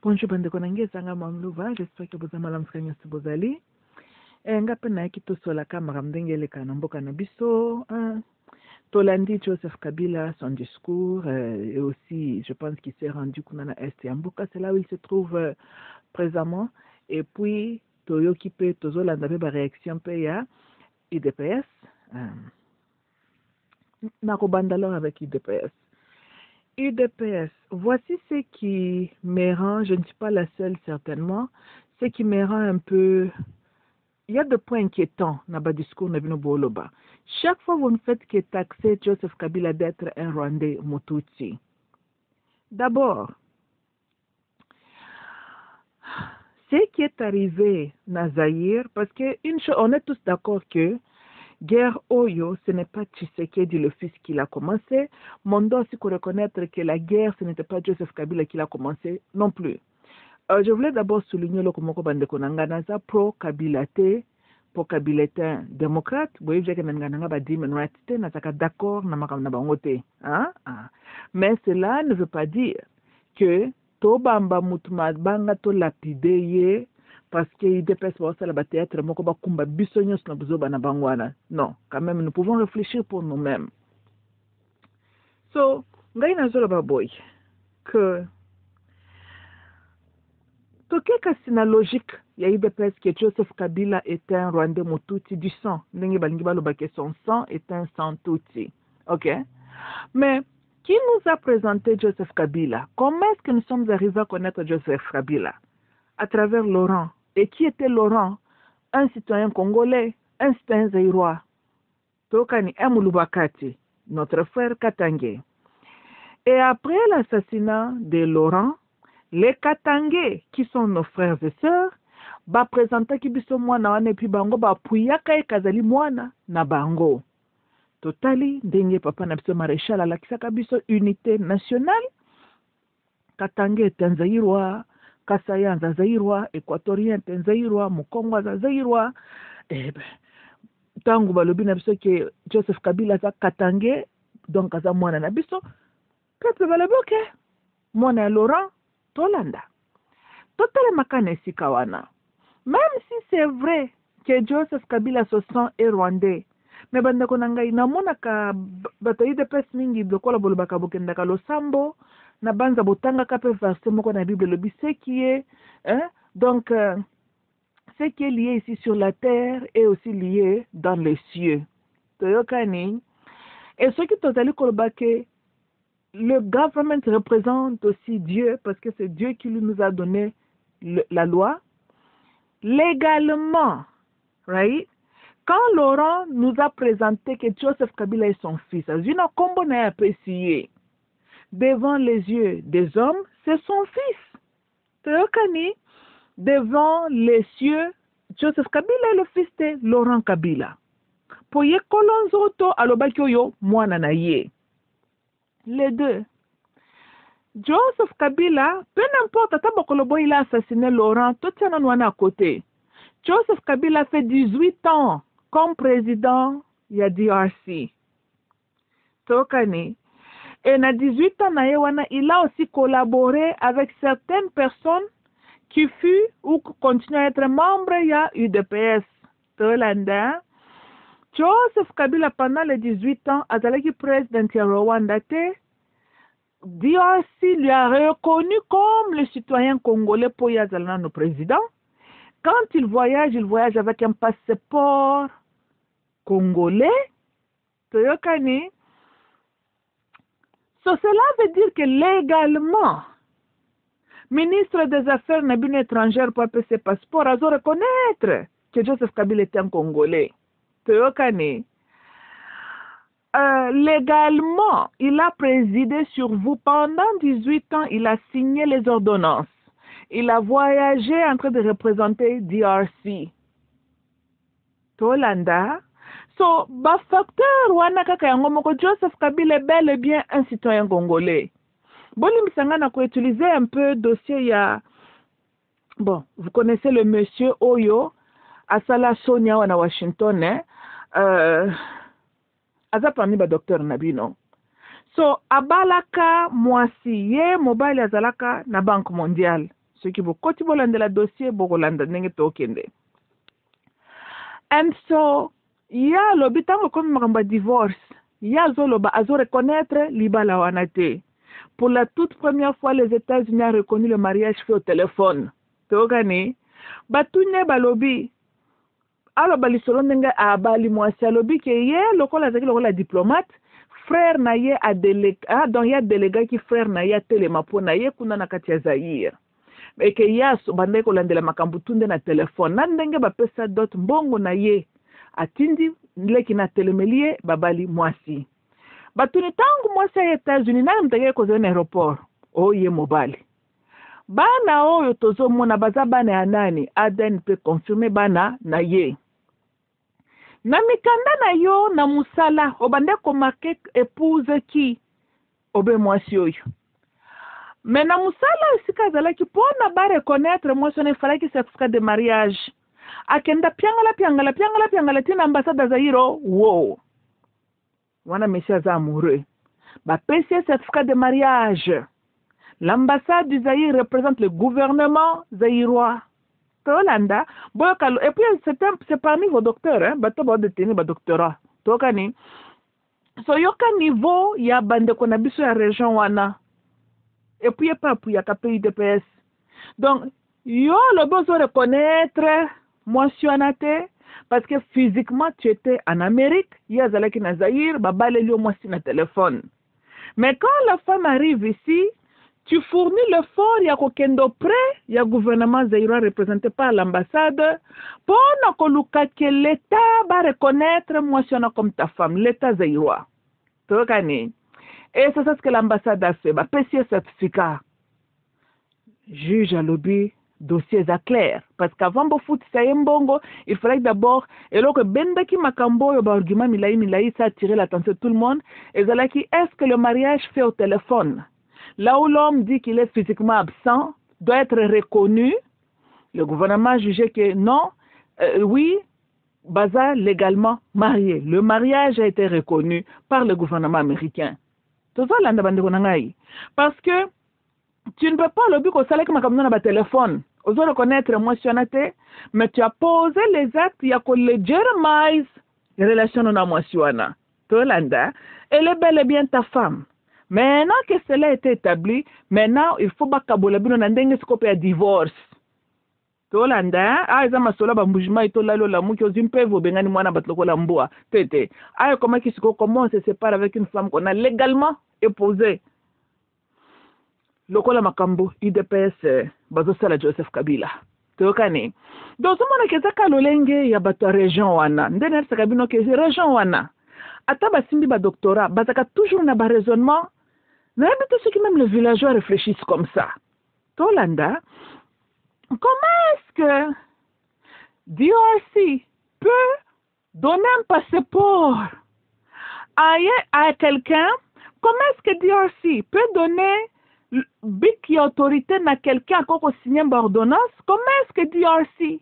Bonjour bande konange sanga mamluva, j'espère que vous avez malam franya subozali. Nga pena kito sola kamera mdengele kana mboka na biso. Tolandi Joseph Kabila, son discours, et aussi, je pense qu'il s'est rendu kunana Est ya mboka, c'est là où il se trouve présentement. Et puis, Toyoki pe tozolanda pe ba réaction pe ya IDPS. Nakobandalor avec IDPS. UDPS, voici ce qui me rend, je ne suis pas la seule certainement, ce qui me rend un peu... Il y a des points inquiétants dans le discours de Nabino Boloba. Chaque fois que vous me faites que taxer Joseph Kabila d'être un Rwandais Mututsi. D'abord, ce qui est arrivé dans Zaïre, parce que on est tous d'accord que guerre Oyo, ce n'est pas Tshisekedi le fils qui l'a commencé. On doit aussi reconnaître que la guerre, ce n'était pas Joseph Kabila qui l'a commencé non plus. Je voulais d'abord souligner le Komoko Bandekonanganaza pro-Kabilate, pro-Kabilatin démocrate. Vous voyez que Nangananga va dire, mais nous sommes d'accord, mais cela ne veut pas dire que Tobamba Mutma Banga to lapideye parce qu'il dépasse le théâtre, non, quand même, nous pouvons réfléchir pour nous-mêmes. So, boy, que c'est la logique, il y a eu des presse que Joseph Kabila était un Rwandais Mututsi du sang. Son sang est un sang Tutsi. Ok? Mais, qui nous a présenté Joseph Kabila? Comment est-ce que nous sommes arrivés à connaître Joseph Kabila? À travers Laurent. Et qui était Laurent? Un citoyen congolais, un citoyen zaïrois. Tokani Moulubakati, notre frère Katangé. Et après l'assassinat de Laurent, les Katangé, qui sont nos frères et sœurs, ba présenta kibiso mwana wane pi bango ba puyaka e kazali mwana na bango. Totali, ndenge papa na biso maréchal alakisaka biso unité nationale. Katangé est un zaïrois, Kasaya za zaïrois, équatorien est un zaïrois, Mukongo za zaïrois. Eh ben, tangu balobi na biso ke Joseph Kabila za Katangé, donc aza mwana na biso, pepe balobi ok, mwana ya Laurent, Tolanda. Totale makane sikawana. Même si c'est vrai que Joseph Kabila se sent rwandais, mais bandako nangai namona ka batayi de pes mingi blokola bolobaka bokendaka losambo na banza botanga ka pe verset moko na Bible lobi ce qui est donc ce qui est lié ici sur la terre est aussi lié dans les cieux. Toyokani. Et ce qui totali kolobake le gouvernement représente aussi Dieu parce que c'est Dieu qui nous a donné la loi. Légalement, right? Quand Laurent nous a présenté que Joseph Kabila est son fils, devant les yeux des hommes, c'est son fils. Devant les cieux, Joseph Kabila est le fils de Laurent Kabila. Pour y kolonzoto alobakyoyo mwana na ye. Les deux. Joseph Kabila, peu importe, il a assassiné Laurent, tout ça à côté. Joseph Kabila fait 18 ans comme président, il y a DRC. Tokani. Et à 18 ans, il a aussi collaboré avec certaines personnes qui furent ou continuent à être membres, il y a UDPS. Tolanda. Joseph Kabila, pendant les 18 ans, a été président de Rwanda. DRC lui a reconnu comme le citoyen congolais pour y aller le président. Quand il voyage avec un passeport congolais. Toyokani. So, cela veut dire que légalement, ministre des Affaires étrangères pour ses passeports, a reconnaître que Joseph Kabila était un Congolais. Toyokani. Légalement, il a présidé sur vous pendant 18 ans, il a signé les ordonnances. Il a voyagé en train de représenter DRC. Tolanda. So, facteur Joseph Kabila est bel et bien un citoyen congolais. Bolim Sangana a utilisé un peu dossier ya. Bon, vous connaissez le monsieur Oyo, Asala Sonia à Washington, aza parmi ba docteur Nabino. So, abalaka mwasi ye mobile azalaka na Banque mondiale. soki bokoti bolandela dossier bokolanda ndenge tokende. And so ya lobi tango komi makambo ya divorce ya azoloba azoreconnaître libala wana te. Pour la toute première fois, les États-Unis ont reconnu le mariage fait au téléphone. Tokani batune balobi alo balisolo ndenge abali mwasi alobi ke ye lokola azaki lokola diplomate frère na ye a délégué donc ya délégué ki frère na ye telema po na ye kuna na kati ya Zaire. Et que ya bande ko landela makambo tunde na téléphone na ndenge bapesa dot mbongo na ye atindi leki na telemelie babali mwasi. Batuni tangu mwasi ya États-Unis na mtake ko zone aéroport oye mobali. Bana oyo tozo mona baza bana ya nani Aden peut confirmer bana na ye. Na mikanda na yo na musala obande ko marquer épouse ki obe mwasi oyo. Mais na musala sika zalaki pona ba reconnaître mwasi ne fallait que certificat de mariage. Akenda piangala tina ambassade Zaire wow. Wana monsieur za amoureux. Ba PC certificat de mariage. L'ambassade du Zaïre représente le gouvernement zaïrois. Tolanda, et puis c'est parmi vos docteurs, hein, bato ba détenir ba doctorat. Tokani. So yoka niveau ya bande kona biso ya région wana. Et puis pas pour ya pays DPS. Donc yo le besoin de reconnaître mentionnaté parce que physiquement tu étais en Amérique, ya zalaki na Zaïre, babale lio mwasi na téléphone. Mais quand la femme arrive ici, tu fournis l'effort, il y a kokendo près, il y a gouvernement zaïrois représenté par l'ambassade, pour que l'État va reconnaître moi comme ta femme, l'État zaïrois. Et c'est ça ce que l'ambassade a fait, PC certificat. Juge à lobby, dossier à clair. Parce qu'avant de foutre ça il fallait d'abord, et là que bendaki makambo, yo ba argument milai, ça a attiré l'attention de tout le monde. Et là qui est-ce que le mariage fait au téléphone? Là où l'homme dit qu'il est physiquement absent, doit être reconnu. Le gouvernement a jugé que non, oui, Baza légalement marié. Le mariage a été reconnu par le gouvernement américain. Parce que tu ne peux pas le but au salaire comme dans le téléphone. Vous devez reconnaître mentionnaté, mais tu as posé les actes, il y a que les Jeremiah, les relations non mentionnées. Tolanda, elle est bel et bien ta femme. Maintenant que cela a été établi, maintenant il faut pas kabulabino nandenge scope ya divorce. Tolanda, aiza masola ba mbujima itolalo la muki ozimpevo bengani mwana batloko la mboa. Tete, ayo comment qui comment se sépare avec une femme qu'on a légalement épousée. Lokola makambo IDPS bazo sala Joseph Kabila. Tokane. Donc mona kezaka lolenge ya bato région wana. Ndene sakabino ke région wana. Ata basimbi ba doctorat, bazaka toujours na ba raisonnement. N'habite ceux qui même les villageois réfléchissent comme ça. Tolanda, comment est-ce que DRC peut donner un passeport à quelqu'un? Comment est-ce que DRC peut donner big autorité à quelqu'un qui a signé une ordonnance? Comment est-ce que DRC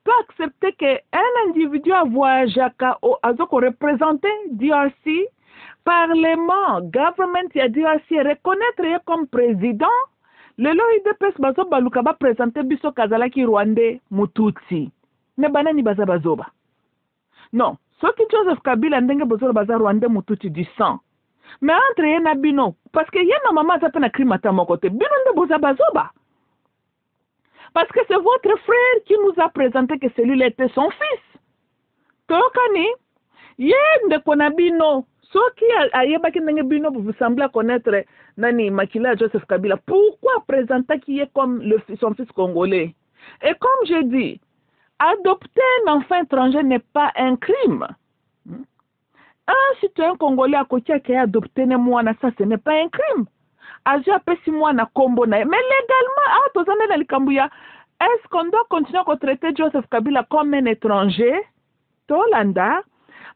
peut accepter qu'un individu a voyagé à représenter DRC? Parlement, government ya DRC reconnaître comme président, le IDPS bazo baluka ba présenter biso kazalaki Rwandais Mututsi. Ne banani baza bazoba. Non, ce qui Joseph Kabila ndenge bazo baza Rwandais Mututsi du sang. Mais entre yena bino, parce que yena maman za pena crime à mon côté, bino nde boza bazoba. Parce que c'est votre frère qui nous a présenté que celui-là était son fils. Tokani, yende kona bino. Ce qui a bino vous semblez connaître Nani Makila Joseph Kabila, pourquoi présenter qui est comme son fils congolais? Et comme j'ai dit, adopter un enfant étranger n'est pas un crime. Un citoyen congolais à côté qui a adopté un moine, ça ce n'est pas un crime. Aja pesi moine kombo na. Mais légalement, est-ce qu'on doit continuer à traiter Joseph Kabila comme un étranger? Tolanda,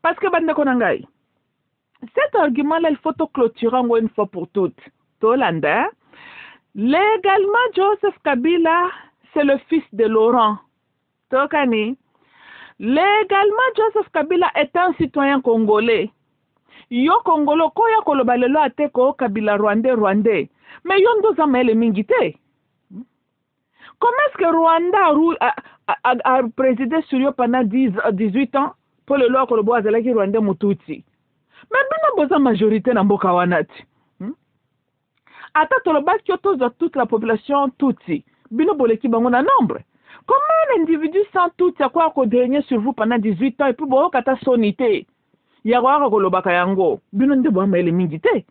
parce que bande konangai. Cet argument-là, il faut tout clôturer une fois pour toutes. Tolanda, légalement, Joseph Kabila, c'est le fils de Laurent. Tokani, légalement, Joseph Kabila est un citoyen congolais. Yo Congolo, koya kolobalelo ateko Kabila Rwandais. Mais yon doza maele mingite. Comment est-ce que Rwanda a présidé sur eux pendant 18 ans pour le loi que le bois de la Rwanda Mututsi? Mais bien, nous avons majorité dans Mboka Wanati. Attends, le bas toute la population Tutsi. Bino boleki bango na nombre. Comment un individu sans Tutsi a quoi qu'on dernier sur vous pendant 18 ans et puis bon, kata sonité. Yawara kolobaka yango. Bino nde boama ele mingite.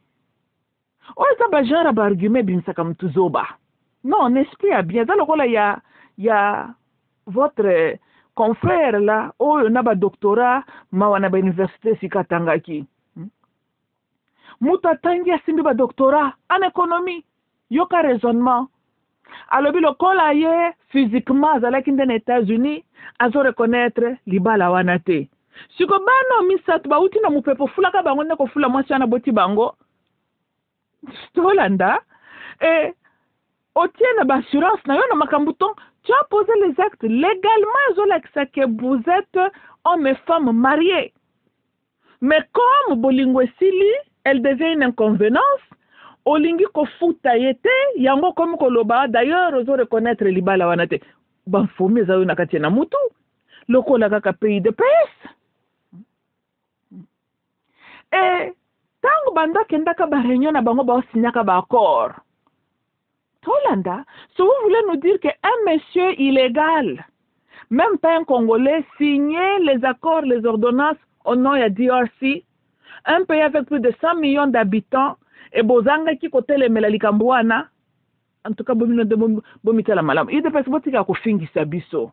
Oh, ça va genre argument bimsa comme tuzoba. Non, on esprit a bien. Dans le rôle, il y a votre confrère là, oh, on a un doctorat, ma wana ba université sikatangaki. Muta tangi asimbi ba doctorat en économie. Yoka raisonnement. Alors, le col aye physiquement, zalaki aux États-Unis, azo reconnaître libala wanate. Si ko bano misat ba uti na mupepo fulaka bango ne ko fula mwasi ana boti bango. Stolanda et au tien d'assurance, tu as posé les actes légalement, que vous êtes homme et femme mariés. Mais comme Bolingo Sili, elle devient une inconvénient, Olingi ko futa yete, yango comme Koloba, d'ailleurs, oso reconnaître libala wanate. Ban fomi za na katina mutu. Loko la kaka pays de PS. Et tant banda kendaka ba réunion na bango ba signaka ba accord. Tolanda, si vous voulez nous dire qu'un monsieur illégal, même pas un Congolais, signait les accords, les ordonnances au nom de DRC, un pays avec plus de 100 millions d'habitants, et Bozanga qui côté les Melalikambuana, en tout cas, Bomitela Malam, il dépêche pas de fingi sabiso.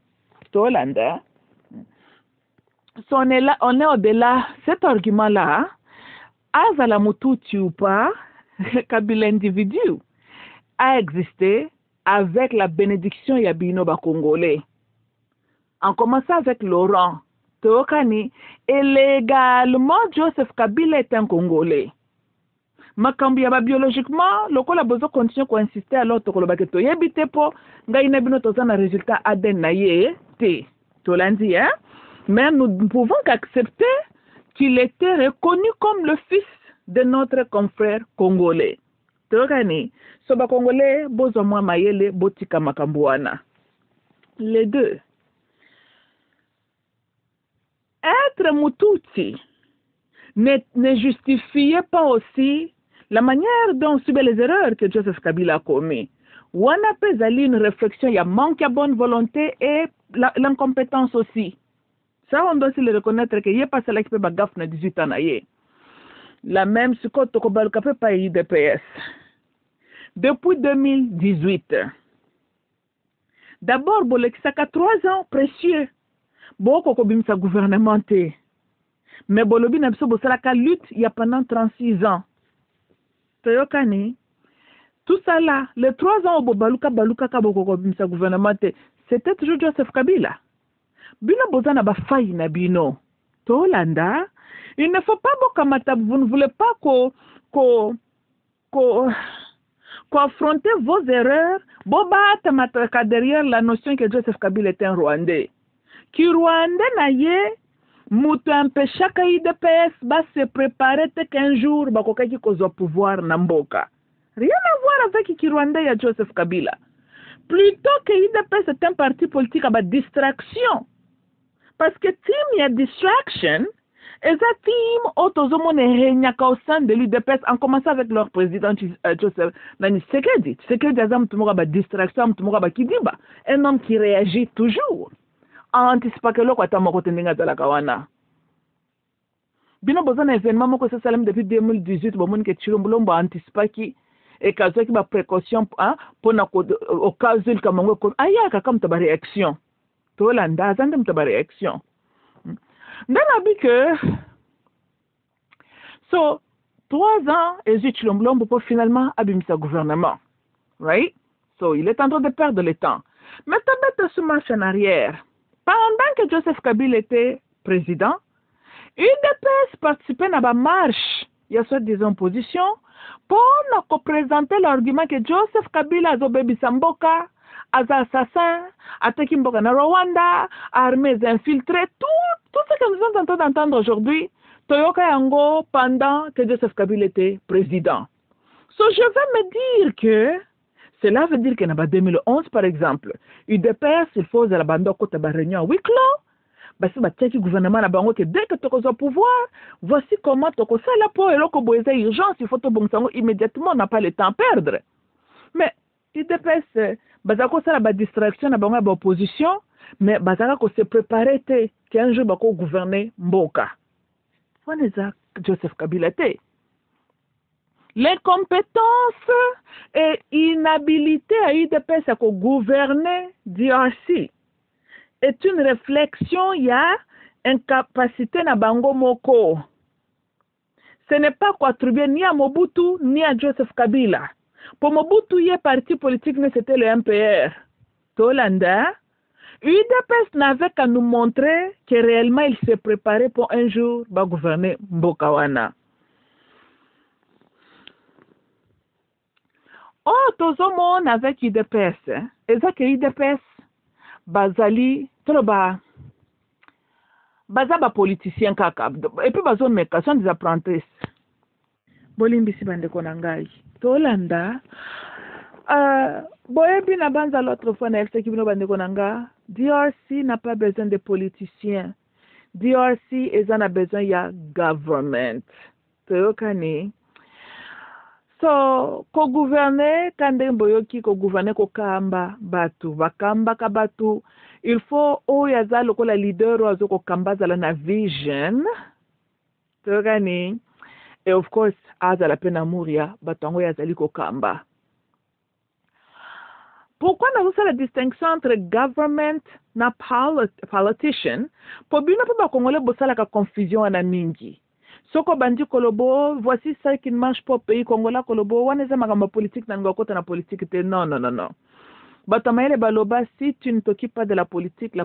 Tolanda, on est là, on est au-delà, cet argument-là, Azala Mututi ou pas, Kabila individu, a existé avec la bénédiction Yabino Congolais. En commençant avec Laurent Teokani, et légalement Joseph Kabila est un Congolais. Makambi yaba biologiquement, loko la besoin continue à insister à l'autre kolobaketo yebite po ngaina bino tozana résultat ADN na ye te. Tolandi hein? Mais nous ne pouvons qu'accepter qu'il était reconnu comme le fils de notre confrère congolais. Teokani, soba congolais bozo mwa mayele botika makambuana. Les deux. Être Mututi ne justifiait pas aussi la manière dont subit les erreurs que Joseph Kabila a commis. Wana pezali une réflexion, il y a manque de bonne volonté et l'incompétence aussi. Ça, on doit aussi le reconnaître qu'il n'y a pas cela qui peut bagaf na 18 ans. La même ce qu'on tokobal kapé pas IDPS. Depuis 2018. D'abord, Bolexaka 3 ans précieux. Boko kobimsa gouvernementé. Mais Bolobi n'abso bosalaka lutte il y a pendant 36 ans. Toyokani, tout ça là, les 3 ans au baluka kaboko kobimsa gouvernementé, c'était toujours Joseph Kabila. Bino bozana ba faille na bino. Tolanda, il ne faut pas bokamata, vous ne voulez pas affronter vos erreurs. Boba tamataka derrière la notion que Joseph Kabila est un Rwandais. Qui Rwandais naye, mutu empêcha IDPS va se préparer qu'un jour bakokaki kozo pouvoir namboka. Rien à voir avec qui Rwandais et Joseph Kabila. Plutôt que IDPS est un parti politique à distraction. Parce que team y a distraction, et ça team autozomone renyaka au sein de l'UDPS en commençant avec leur président Joseph Nani Tshisekedi. Tshisekedi azam tumura ba distraction, tumura ba kidiba. Un homme qui réagit toujours. Anticipa que l'oko atamoko tendinga de la kawana. Bino bozan événement moko se salem depuis 2018 bomoni ke chilombolombo anticipa ki et kazo ki ba précaution pour na au cas où kamango ko ayaka comme ta réaction. Tolanda zandem ta réaction. Ndana bi que so 3 ans et chilombolombo pour finalement abimisa gouvernement. Right? So il est en train de perdre le temps. Maintenant mettre ce marche en arrière. Pendant que Joseph Kabila était président, UDPS participait à la marche, il y a soit des oppositions, pour présenter l'argument que Joseph Kabila a Bébi Samboka, as assassin, attaqué Mboka na Rwanda, armées infiltrées, tout ce que nous sommes en train d'entendre aujourd'hui, Toyoka Yango pendant que Joseph Kabila était président. So je vais me dire que Cela veut dire que en 2011, par exemple, UDPS, il faut la bande côté de réunion à huis clos. Parce que le gouvernement a dit que dès que tu as au pouvoir, voici comment tu as fait la peau et là, quand il y a urgence, il faut te bon immédiatement, on n'a pas le temps à perdre. Mais UDPS, ça la distraction, na opposition, mais ko se préparer qu'un jour bako gouverner Mboka. On est Joseph Kabila. L'incompétence et inhabilité à UDPS à gouverner DRC est une réflexion, il y a incapacité na bango moko. Ce n'est pas attribué ni à Mobutu ni à Joseph Kabila. Pour Mobutu, il parti politique, c'était le MPR. Tolanda, UDPS n'avait qu'à nous montrer que réellement il s'est préparé pour un jour va gouverner Mbokawana. Oh, tout le monde avec UDPS. Et ça que UDPS, bazali, troba, bazaba politicien kaka. Et puis bazon meka, sont des apprentis. Bolimbisi bande konangai. Tolanda, boyebi na banza l'autre fois na FCK bino bande konanga. DRC n'a pas besoin de politiciens. DRC a besoin ya government. Toyokani. So, ko gouverner, kande mboyoki ko gouverner ko kamba batu, bakamba ka batu, il faut oyaza lokola leader ozo ko kamba zala na vision. Togani, et of course, aza la pena mouria, batango yazali ko kamba. Pourquoi nous avons la distinction entre government na politician? Pour bien ne pas congolais bossa la confusion na mingi. Soko bandi kolobo, voici ça qui ne marche pas au pays congolais kolobo, waneza magamba politique na ngokota na politique te non. Batamaele baloba, si tu ne t'occupes pas de la politique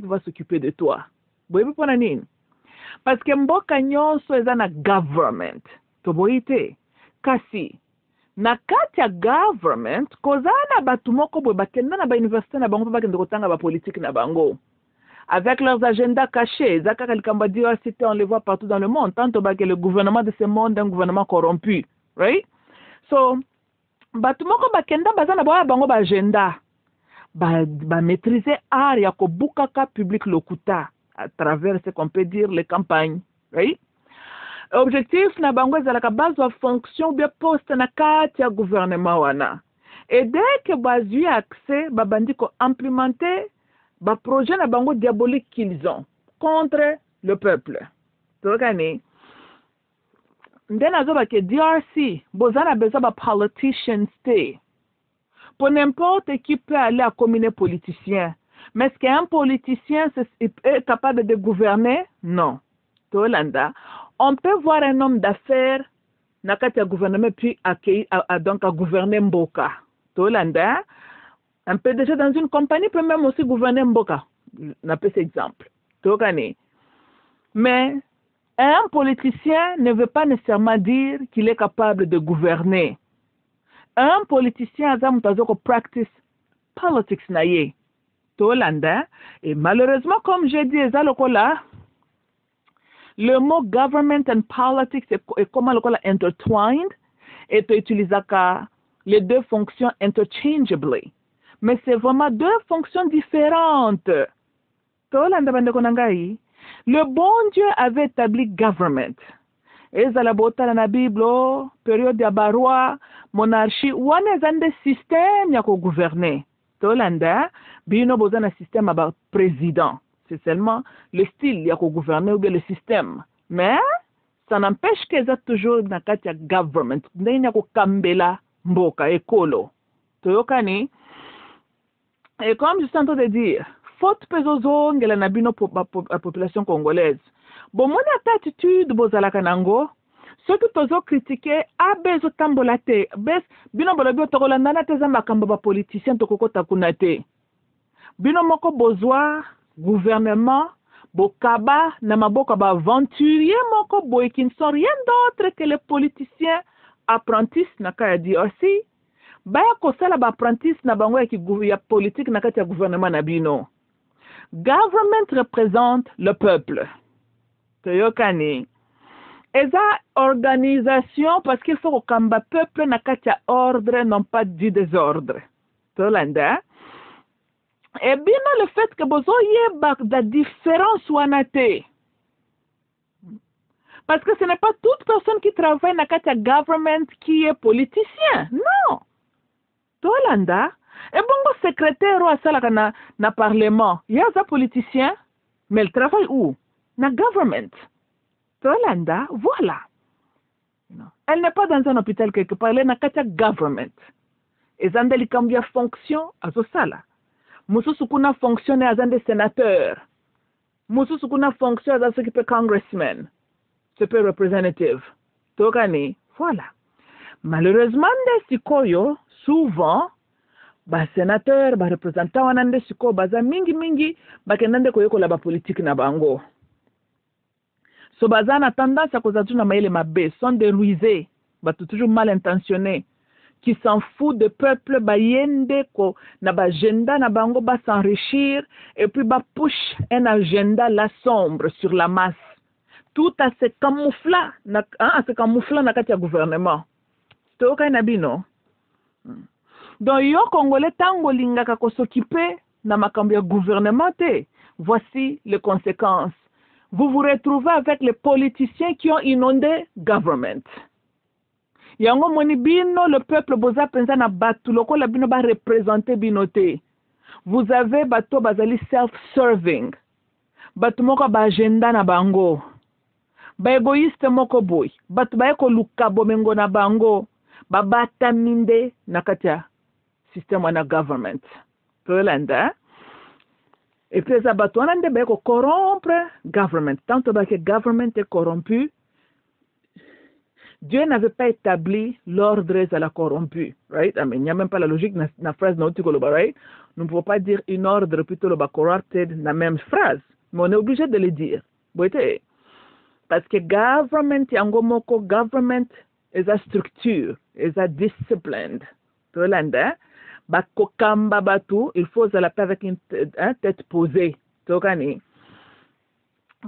va s'occuper de toi. Boyebi pona nini? Parce que mboka nyonso eza na government. Toboite. Kasi na kati ya government kozana batu moko boye bakenda na ba université na bango bakenda kotanga ba politique na bango. Avec leurs agendas cachés, Zakar El-Kamba DRC, on les voit partout dans le monde. Tant que le gouvernement de ce monde est un gouvernement corrompu. Right? So, batumoko bakenda bazana ba bango ba agenda. Ba maîtriser art ya ko bukaka public lokuta à travers ce qu'on peut dire les campagnes. Right? Objectif na bango ezalaka base wa fonction bien poste na kati ya gouvernement wana. Et dès que bazu accès babandi ko implémenter ba projet na bango diabolique qu'ils ont contre le peuple. Tokani. Ndena zoba ke DRC bozana besoin ba politicians stay. Pour n'importe qui peut aller à communer politicien. Mais est-ce qu'un politicien est capable de gouverner? Non. Tolanda. On peut voir un homme d'affaires nakati ya gouvernement puis donc à gouverner Mboka. Tolanda. Un PDG dans une compagnie peut même aussi gouverner Mboka. On appelle cet exemple. Mais un politicien ne veut pas nécessairement dire qu'il est capable de gouverner. Un politicien a practice politics naye. Et malheureusement, comme j'ai dit, le mot government and politics est comment le intertwined et tu utilises les deux fonctions interchangeably. Mais c'est vraiment deux fonctions différentes. Le bon Dieu avait établi government. Et la la Bible, période de baroi, monarchie, ou un système qui gouverner. Tolanda, bino bozan un système à président. C'est seulement le style qui gouverner ou bien le système. Mais ça n'empêche qu'ils ont toujours dans le government. N'y a kambela mboka ekolo. Toyokani. Et comme je suis en train de dire, faute pesozo ngela na bino la population congolaise. Bon, mon attitude bozalaka nango, ceux qui tozo critiquer a bezo tambolate, bes bino bolobio tokolanda na teza makambo ba politicien tokokota kunate. Bino moko bozwa gouvernement bokaba na maboko ba aventurier moko boy qui ne sont rien d'autre que les politiciens apprentis na kaya DRC. Baya kosala ba apprentice na bango ya politique na kati ya gouvernement na bino. Government représente le peuple. Toyokani. eza organisation parce qu'il faut que peuple na kati ya ordre non pas du désordre tolanda et bien le fait que bozo yeba la différence wana te parce que ce n'est pas toute personne qui travaille na kati ya government qui est politicien non tolanda et bongo secrétaire ou asalaka na parlement yaza politicien mais il travaille où na government tolanda voilà. Elle n'est pas dans un hôpital quelque part, elle est dans le government. Et elle a une fonction à ce sala. Mususu kuna fonction à un sénateur. Mususu kuna fonction à ce qui peut congressman. Ce peut representative. Tokani, voilà. Malheureusement, des sikoyo, souvent, ba sénateur, ba représentant wanande siko, baza mingi, ba kenande koyoko la ba politique na bango. So baza na tendance à cause na maile mabe, sont des rusés, toujours mal intentionnés, qui s'en foutent de peuple, yende ko na ba agenda na bango ba s'enrichir et puis ba push un agenda la sombre sur la masse. Tout à se camoufler na kati ya gouvernement. Toka na bino. Donc yo congolais tango lingaka ko s'occuper na makambo ya gouvernement te. Voici les conséquences. Vous vous retrouvez avec les politiciens qui ont inondé government. Yango moni bino, le peuple boza penza na batu, loko la bino ba représenter binote. Vous avez bato bazali self-serving. Batu moko ba agenda na bango. Ba égoïste moko boy. Batu ba eko luka bomengo na bango. Ba bata minde na katia système wana government. Tolanda, et puis, ça va corrompre government. Tant que government est corrompu, Dieu n'avait pas établi l'ordre à la corrompue. Right? I mean, il n'y a même pas la logique dans la phrase right? Nous ne pouvons pas dire une ordre plutôt le corrupted dans la même phrase. Mais on est obligé de le dire. Parce que government est une structure, est une discipline. Bakokamba batu, il faut la paix avec une tête posée. Tokani.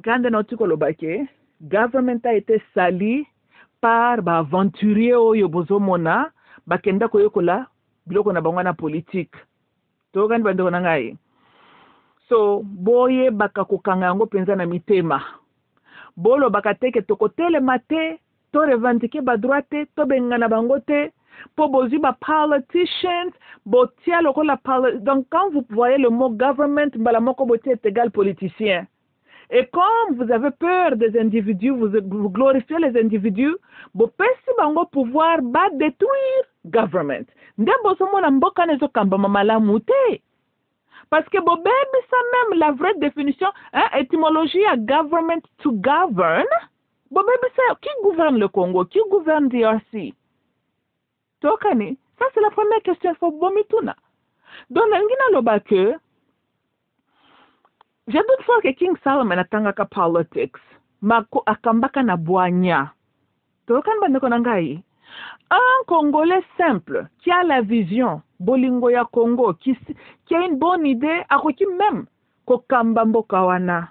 Quand le government a été sali par aventurier oyo bozomona, bakenda koyokola biloko na bango na politique. Tokani bandeko na ngai. So boye bakakokanga yango penza na mitema. Bolo bakateke tokotele mate, to revendiquer ba droite, to bengana bango te. Pour bozi ba politicians, botia loko la donc quand vous voyez le mot government, balamoko botia est égal politicien. Et comme vous avez peur des individus, vous glorifiez les individus, bo pesi bango pouvoir ba détruire government. Nde bosomo na mboka nezo kamba malamu te. Parce que bo bebi ça même la vraie définition, étymologie à government to govern. Bo bebi ça qui gouverne le Congo, qui gouverne DRC? Tokani, ça c'est la première question pour Bomituna. Donc, l'engina loba que j'ai d'autres fois que King Solomon atangaka politics, mako akambaka na boanya. Tokan bandeko nangai. Un Congolais simple qui a la vision, bolingo ya Congo, qui a une bonne idée, akoki même kokamba mboka wana.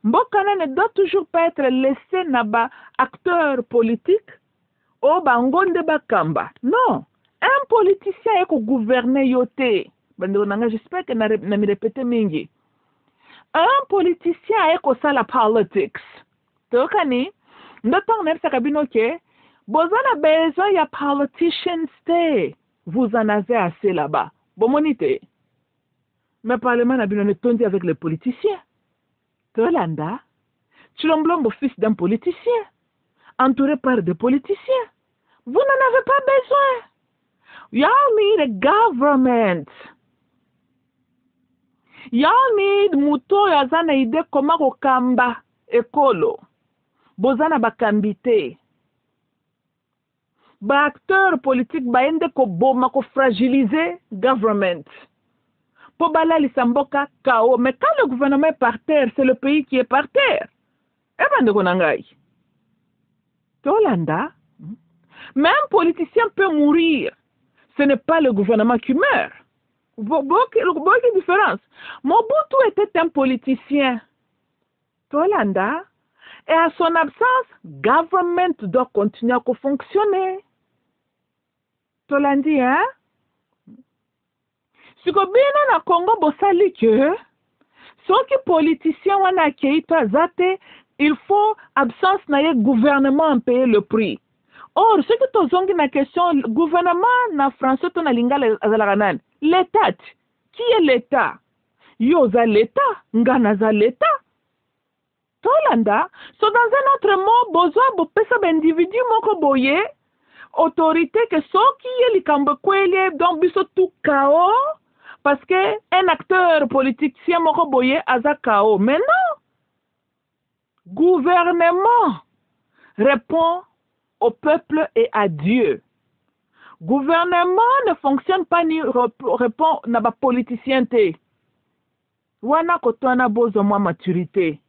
Mboka ne doit toujours pas être laissé naba acteur politique. Oh, bangonde bakamba. Non. Un politicien est gouverner yote. J'espère que na me répéter mingi. Un politicien est ça la politics. Tokani, n'attend même ça kabino ke. Bozana besoin ya politicians te. Vous en avez assez là-bas. Bon monite. Mais parlement n'a bien tondi avec les politiciens. Tolanda, Chilomblombo fils d'un politicien. Entouré par des politiciens. Vous n'en avez pas besoin. Y'all need a government. Y'all need muto yazana ide koma kokamba ekolo. Bozana bakambite. Ba acteur politique baende ko boma ko fragiliser government. Po bala lisamboka kao. Mais quand le gouvernement est par terre, c'est le pays qui est par terre. Ebande konangai. Tolanda, même un politicien peut mourir. Ce n'est pas le gouvernement qui meurt. Beaucoup de différence. Mobutu était un politicien. Tolanda, Et à son absence, government doit continuer à fonctionner. Tolandi, hein? Si vous avez na Congo, bosali que, ceux qui politiciens wana keita zate, il faut absence na gouvernement en payer le prix. Or, ce que tu as na question, gouvernement na français ton lingala azalaganan, l'État. Qui est l'État? Yoza l'État, ngana za l'État. Tolanda, so dans un autre mot, besoin de pesa individu moko boye, autorité que so qui est likambo kwele donc biso tout chaos parce que un acteur politique si moko boye aza chaos. Mais non. Gouvernement répond au peuple et à Dieu. Gouvernement ne fonctionne pas ni répond na ba politicien te. Wana kotona bozo moi maturité.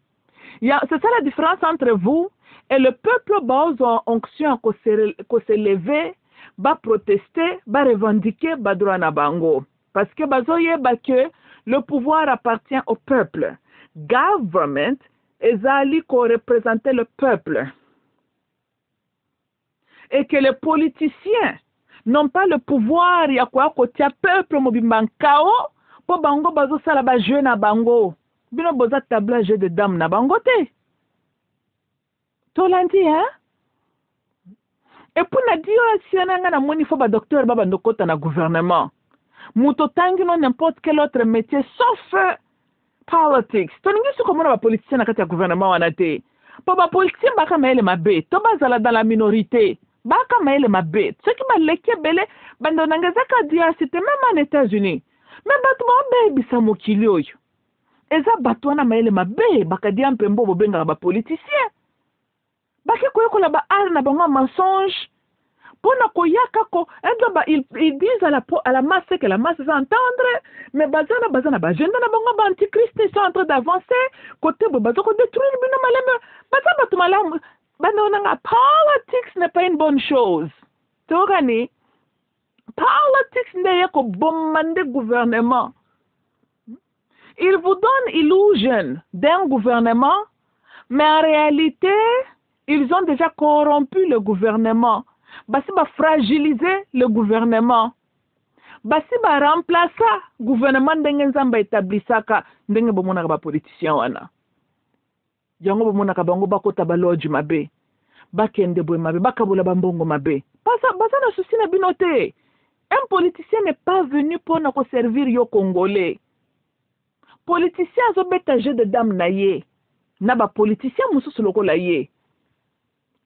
C'est ça la différence entre vous et le peuple en onction qu'on se lever, va protester, va revendiquer, va droit na bango. Parce que que le pouvoir appartient au peuple. Government est ali qu'on représente le peuple. Et que les politiciens n'ont pas le pouvoir, il y a quoi côté peuple mobimbankao, pour bango bazo sala ba jeu na bango. Bino boza tablage de dame na bango te. Tolandi, hein? Et pour na dire si on a na moni fo ba docteur ba bandokota na gouvernement. Muto tangi no n'importe quel autre métier sauf politics. Toningi su comme na ba politicien na kati ya gouvernement wana te. Po ba politicien ba ka maele mabe, to ba zala dans la minorité. Ba ka maele mabe. Ce qui m'a leke bele bando nangeza ka dia c'était même en États-Unis. Mais batu ba bisa mokili oyo. Eza batu wana maele mabe bakadia mpembo bobenga ba politicien. Baki koyokola ba ar na bango mensonge. Pona koyaka ko ils disent à la masse que la masse va entendre, mais bazana bagenda na bango ba antichrist ils sont en train d'avancer côté bo bazoko détruire bino maleme. Bazana batu malamu banona politics n'est pas une bonne chose. Togani politics n'est ko bomande gouvernement. Il vous donne illusion d'un gouvernement, mais en réalité, ils ont déjà corrompu le gouvernement. Basi ba fragiliser le gouvernement. Basi ba remplacer le gouvernement ndenge nzamba établisaka ndenge bomona ba politicien wana. Yango bomona ka bango bakota ba lodge mabe. Bakende boy mabe, bakabola bambongo mabe. Basa na souci na binote. Un politicien n'est pas venu pour nous servir yo Congolais. Politicien zo betaje de dame na ye. Na ba politicien mususu lokola ye.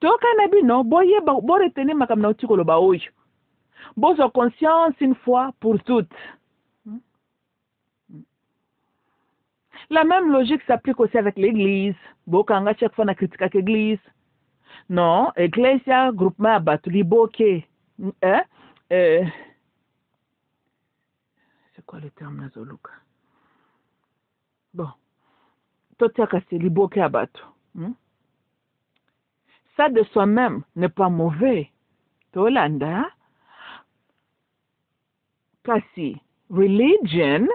Toka na bino boye bo retenir makam na utikolo ba oyo. Bozo conscience une fois pour toutes. La même logique s'applique aussi avec l'église. Bokanga chaque fois na critique avec l'église. Non, Ecclesia groupement batuli boke. C'est quoi le terme nazoluka? Bon. Totiaka c'est liboke abato. Ça de soi-même n'est pas mauvais. Tolanda. Kasi religion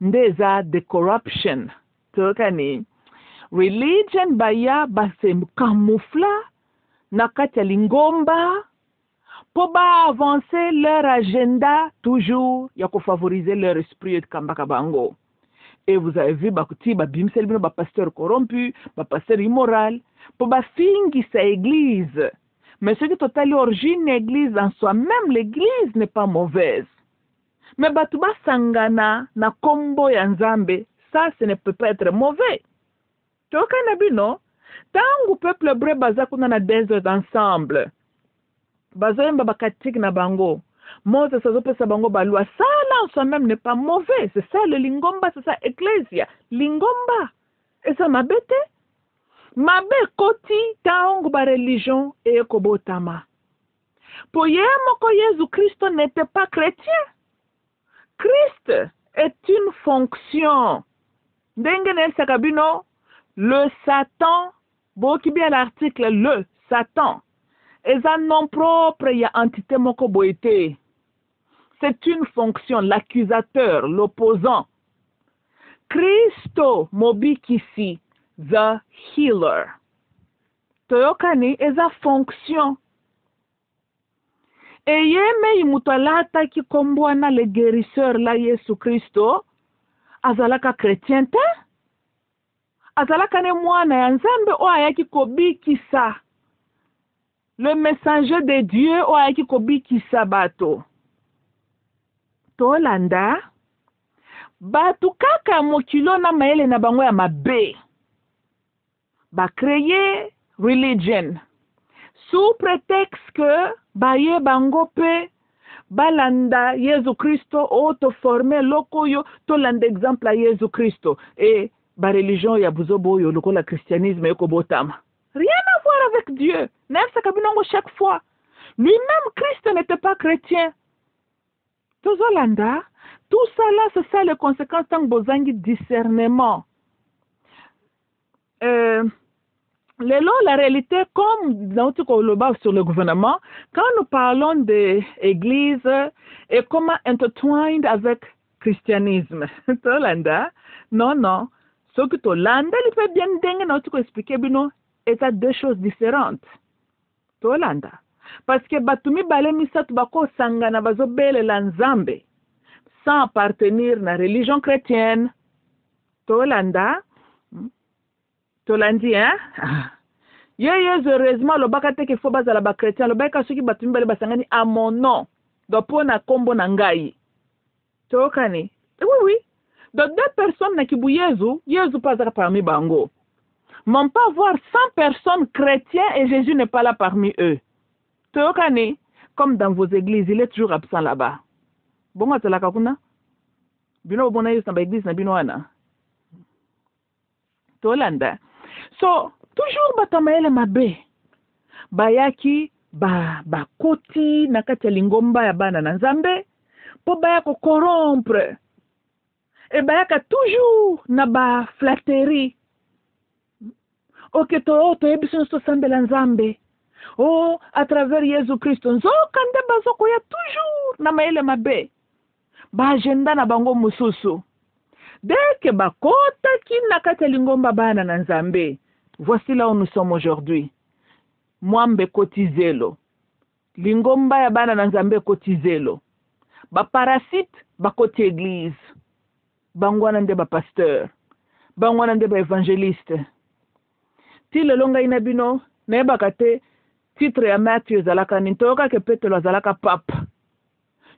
ndeza de corruption. Tokani. Religion baya base camoufla nakati ya lingomba pour avancer leur agenda toujours ya ko favoriser leur esprit de kambaka bango. Et vous avez vu bakuti ba bimsel bino ba pasteur corrompu, ba pasteur immoral, pour ba fingi sa église. Mais ce qui total origine église en soi-même, l'église n'est pas mauvaise. Mais batu ba sangana na kombo ya nzambe, ça ce ne peut pas être mauvais. Toka na bino, tangu peuple bre baza kuna na desert ensemble. Baza yemba bakatik na bango. Moses azopesa bango balua. Ça là en soi-même n'est pas mauvais. C'est ça le lingomba, c'est ça ecclesia. Lingomba. Et ça m'abete. Mabe koti tangu ba religion et kobotama. Pour yemoko Jésus Christ n'était pas chrétien. Christ est une fonction. Dengene sakabino, le Satan, boki bien l'article le Satan. Et un nom propre, il y a entité moko boité. C'est une fonction, l'accusateur, l'opposant. Christo mobikisi, the healer. toyokani eza fonction eyeme imutu alataki kombwana le guérisseur la Yesu Kristo azalaka chrétien te azalaka ne mwana ya Nzambe o ayaki kobikisa le messager de Dieu o ayaki kobikisa bato tolanda batu kaka mokilo na mayele na bango ya mabe ba créer religion sous prétexte que baye bango pe balanda Yesu Kristo auto former lokoyo tolanda exemple à Yesu Kristo et ba religion ya buzobo yo lokola christianisme yoko botama rien à voir avec Dieu nefsa kabinongo chaque fois lui-même Christ n'était pas chrétien tozolanda tout ça là c'est ça les conséquences tant bozangi discernement la réalité, comme dans tout le sur le gouvernement, quand nous parlons de l'Église et comment intertwined avec le christianisme, non. Ce que tu l'Olanda, il peut bien dire, expliquer, c'est deux choses différentes. Tolanda. Parce que batumi balemi satu bako sangana bazobele la Nzambe sans appartenir à la religion chrétienne. Tolanda. Tolandi, hein? Heureusement, le bakate qu'il faut baser la chrétien, le baka ceux qui battu mbele basangani à mon nom. Donc, pour na kombo na ngai. Tokani. Oui. Donc, deux personnes na kibu Yesu pas parmi bango. M'on pas voir 100 personnes chrétiens et Jésus n'est pas là parmi eux. Tokani. Comme dans vos églises, il est toujours absent là-bas. Bon, à la kakuna? Bino bona Yesu na église na bino ana. Tolanda. So, toujours batamaele mabe. Bayaki, koti, nakati ya lingomba ya bana na Nzambe, po bayako corrompre. Et bayaka toujours na ba flatterie. Ok, to ebiso so sambe la Nzambe. Oh, à travers Yesu Christo. Nzo kande bazoko ya toujours na maele mabe. Ba agenda na bango mususu. Dès que bakota ki nakati lingomba bana na Nzambe, voici là où nous sommes aujourd'hui. Mwambe kotizelo. Lingomba ya bana na Nzambe kotizelo. Ba parasite bakoti église. Bangwana nde ba pasteur. Bangwana nde ba évangéliste. Ti le longa inabino na bakate titre ya Matthew zalaka nintoka ke Petro zalaka pape.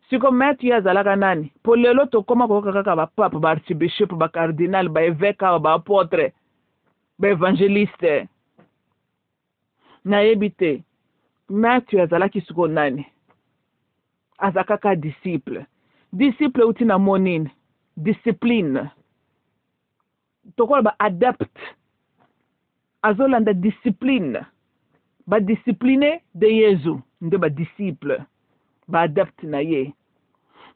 Siko Matthew azalaka nani? Po lelo tokoma koka kaka ba pape, ba archbishop, ba cardinal, ba évêque, ba apôtre, ba évangéliste. Na ebite Matthew azalaki siko nani? Azakaka disciple. Disciple uti na monine. Discipline. Tokola ba adapt. Azolanda discipline. Ba discipliné de Yesu. Nde ba disciple. Ba adapt na ye.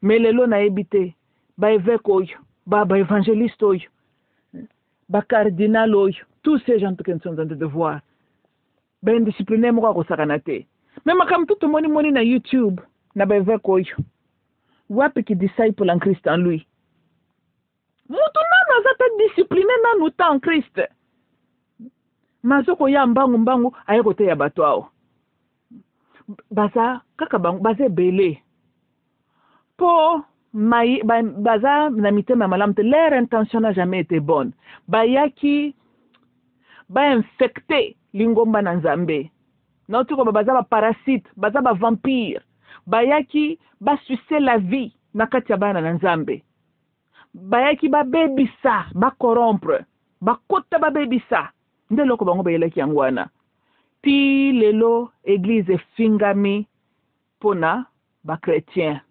Mais lelo na ebite. Ba évêque oyo. Ba évangéliste oyo. Ba cardinal oyo. Tous ces gens qui sont en train de voir. Ba indiscipliné moko kosakanate. Mais makam tout moni na YouTube. Na ba évêque oyo. Wapi ki disciple en Christ en lui. Mutu nano azata discipliné nanu ta en Christ. Mazoko ya mbangu ayeko te ya bato ao. Baza kaka bangu baza belé. Po baza na mitema malamte, leur intention n'a jamais été bonne. Bayaki ba infecté lingomba na Nzambe. Na tuko baza ba parasite, baza ba vampire. Bayaki ba sucer la vie na kati ya bana na Nzambe. Bayaki ba bebisa, ba corrompre, ba kota ba bebisa. Nde loko bango bayelaki yangwana. Ti lelo église fingami pona ba chrétien.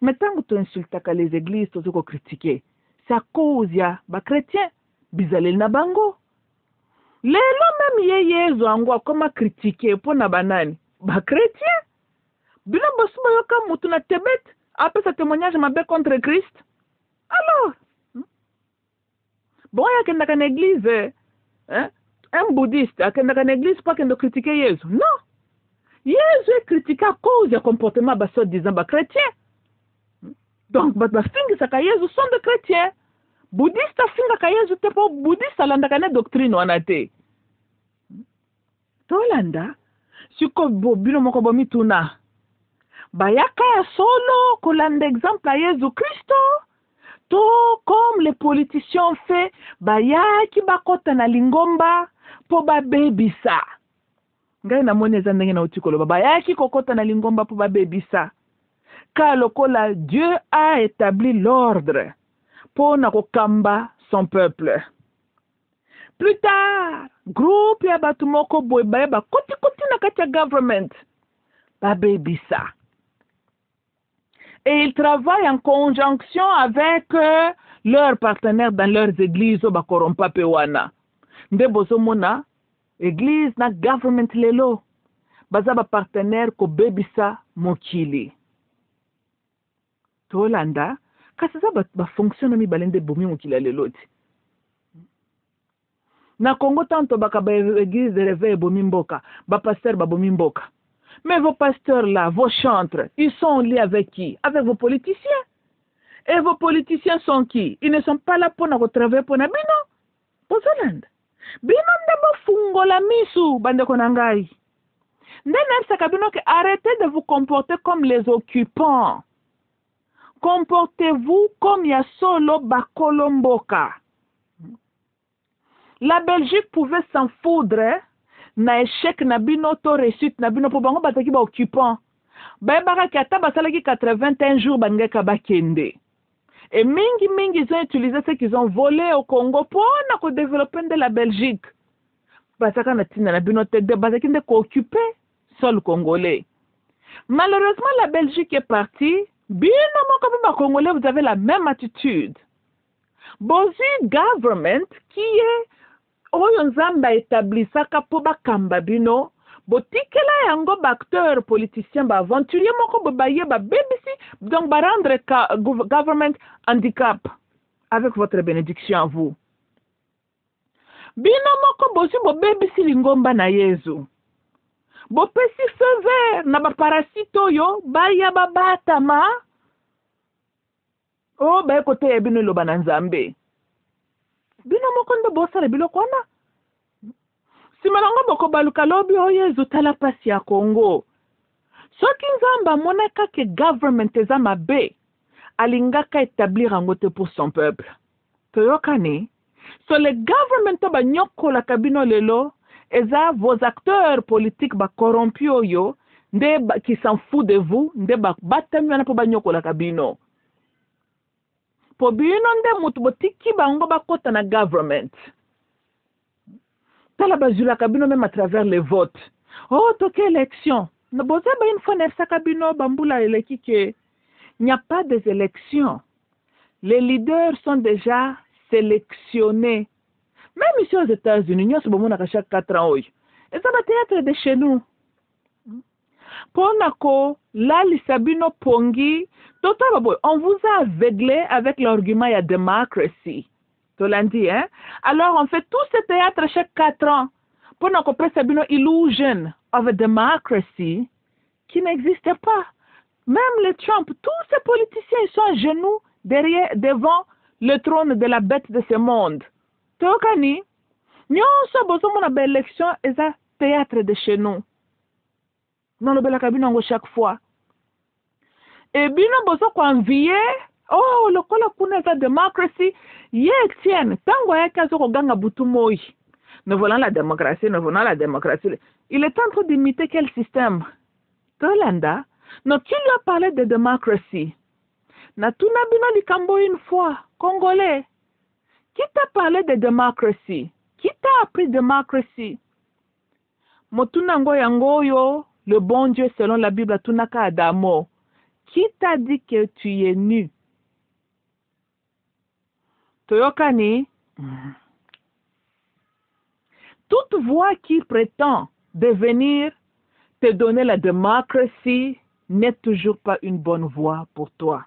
Mais tant que tu insultes les églises, tu as critiqué. C'est à cause ya ba chrétien bizalel na bango. Lelo même yezo angwa koma critiquer pona banani ba chrétien. Bila bosuba yoka mutu na Tibet après ce témoignage mabe contre Christ. Alors, bon ya kenda kan église un bouddhiste a kenda kan église pas kenda critiquer Yesu. Non. Yesu est critiqué à cause du comportement ba soi-disant ba chrétien. Donc ba fingi saka Yesu sont de chrétiens. Bouddhiste finga ka Yesu te po bouddhiste alanda kana doctrine wana te. tolanda siko bino moko bomituna bayaka ya solo kolanda exemple ya Yesu Kristo to comme les politiciens fait bayaki bakota na lingomba po babebisa ngai namoni eza ndenge na utikolo bayaki kokota na lingomba po babebisa car lokola Dieu a établi l'ordre pour na kokamba son peuple. Plus tard, groupe ya batu moko boy ba koti na kati ya government babebisa. Et ils travaillent en conjonction avec leurs partenaires dans leurs églises au bakorompa pewana. Nde bozomona église na government lelo baza ba partenaire ko bebisa mokili. Tolanda kasi za ba fonctionne mi balende bomi mokili lelo ti. Na Congo tanto baka ba église de réveil bomi mboka, ba pasteur ba bomi mboka. Mais vos pasteurs là, vos chantres, ils sont liés avec qui? Avec vos politiciens. Et vos politiciens sont qui? Ils ne sont pas là pour nous travailler pour nous. Bino, Pozoland. Bino ndebo fungo la misu, bande konangai. Ndene sakabino que arrêtez de vous comporter comme les occupants. Comportez-vous comme ya solo bakolomboka. La Belgique pouvait s'en foudre na échec na bino to réussite na bino po bango bataki ba occupant ba baraka ata basalaki 81 jours bangeka bakende et mingi ils ont utilisé ce qu'ils ont volé au Congo pour na développer de la Belgique basaka na tina na bino te de basaki de ko occuper sol congolais. Malheureusement la Belgique est partie bino moko ba congolais vous avez la même attitude. Bozi government qui est oyo nzamba établisaka po bakamba bino botikela yango acteur politicien ba aventurier moko baye ba BBC donc ba rendre government handicap avec votre bénédiction à vous bino moko bosi bo BBC lingomba na Yesu bo pesi feu vert na ba parasite oyo baya babatama o ba kote ya bino loba na nzambe bino moko ndo bosala biloko wana simalanga boko baluka lobi o Yesu tala pasi ya Congo soki nzamba monaka ke government eza mabe alingaka établir yango te pour son peuple toyokani so le government to banyokola kabino lelo eza vos acteurs politiques ba corrompus oyo nde qui s'en fout de vous nde batami wana po banyokola kabino po bino nde mutu botiki bango bakota na government tala bazula kabino même à travers les votes oh toke élection na boza ba une fois nefsa kabino bambula eleki ke il n'y a pas des élections les leaders sont déjà sélectionnés même ici aux États-Unis nous sommes à chaque 4 ans et ça va théâtre de chez nous Ponako, là, l'Isabino Pongi, on vous a aveuglé avec l'argument de démocratie. Tu l'as dit, hein? Alors, on fait tout ce théâtre chaque 4 ans. Ponako, Sabino illusion of a democracy qui n'existe pas. Même les Trump, tous ces politiciens, ils sont à genoux devant le trône de la bête de ce monde. Tu vois, nous avons besoin d'une élection et ça théâtre de chez nous. Non, le bel cabine chaque fois. Et bien, besoin qu'on vie. Oh, le col kuna sa démocratie. Tiens, tango ya kazo ko ganga butumoi. Nous voulons la démocratie, nous voulons la démocratie. Il est en train d'imiter quel système? Tolanda, non, qui lui a parlé de démocratie? Na tuna bino likambo une fois, Congolais. Qui t'a parlé de démocratie? Qui t'a appris démocratie? Motunango yangoyo. Le bon Dieu, selon la Bible, Tunaka Adamo, qui t'a dit que tu es nu? Toyokani, toute voix qui prétend devenir te donner la démocratie n'est toujours pas une bonne voie pour toi.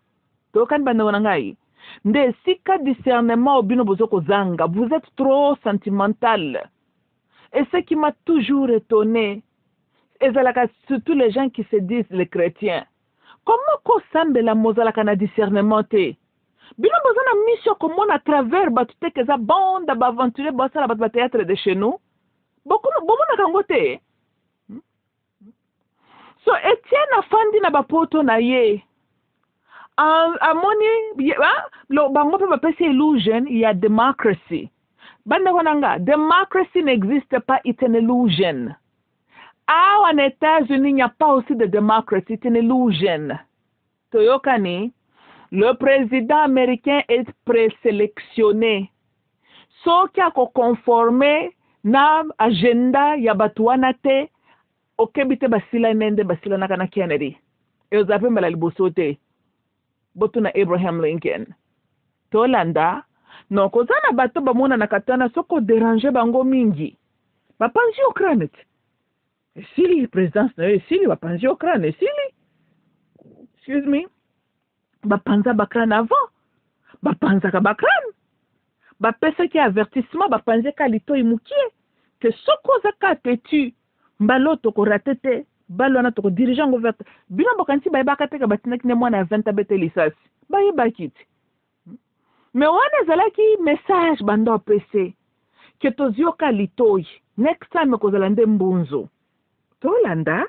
Toyokani banonangai. Nde sika discernement obino bozoko zanga, vous êtes trop sentimental. Et ce qui m'a toujours étonné, et surtout les gens qui se disent les chrétiens. Comment qu'on semble la mozalaka na discernement te? Bino bozana mission comme à travers batute que za bande aventurer bossa la théâtre de chez nous. Beaucoup na kangote. So Etienne afandi na bapoto na ye. Amoni lo bango pe bapese illusion il y a democracy. Banda konanga, democracy n'existe pas, it's an illusion. En États-Unis, il n'y a pas aussi de démocratie, c'est une illusion. Toyokani, le président américain est présélectionné. Ce qui a conformé na agenda ya batuana te okebite basila nende basila nakana Kennedy. Et vous avez mal libosote. Botuna Abraham Lincoln. Tolanda, non kozana bato bamona nakatana soko déranger bango mingi. Bapanzi Ukraine. Sili présidence na sili bapanzi Ukraine sili. Excuse me. Bapanza bakran avant. Bapanza ka bakran. Bapesa ki avertissement bapanze ka lito imukie. Que soko zakate tu mbaloto ko ratete. Balona to dirigeant government bino bokanti ba bakate ka batina kine mwana 20 bete lisasi ba yibakiti me wana zalaki message bando pese ke tozioka litoi next time ko zalande mbunzo to landa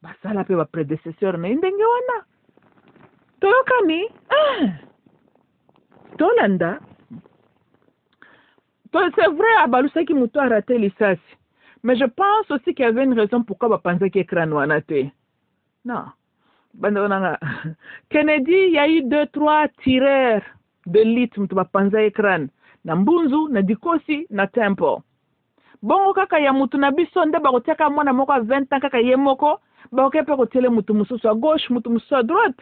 basala pe ba predecesseur na ndenge wana toyokani to landa to c'est vrai abalusaki muto a raté lisasi. Mais je pense aussi qu'il y avait une raison pourquoi on pensait qu'il y a non. Kennedy, il y a eu 2-3 tireurs de litre qui pensaient écran. Na Mbunzu, na Dikosi, na Temple. Bongo kaka ya mutu na biso nde bakotiaka mwana moko 20 ans kaka ye moko, bakokepe kotele mutu mususu à gauche, mutu mususu à droite.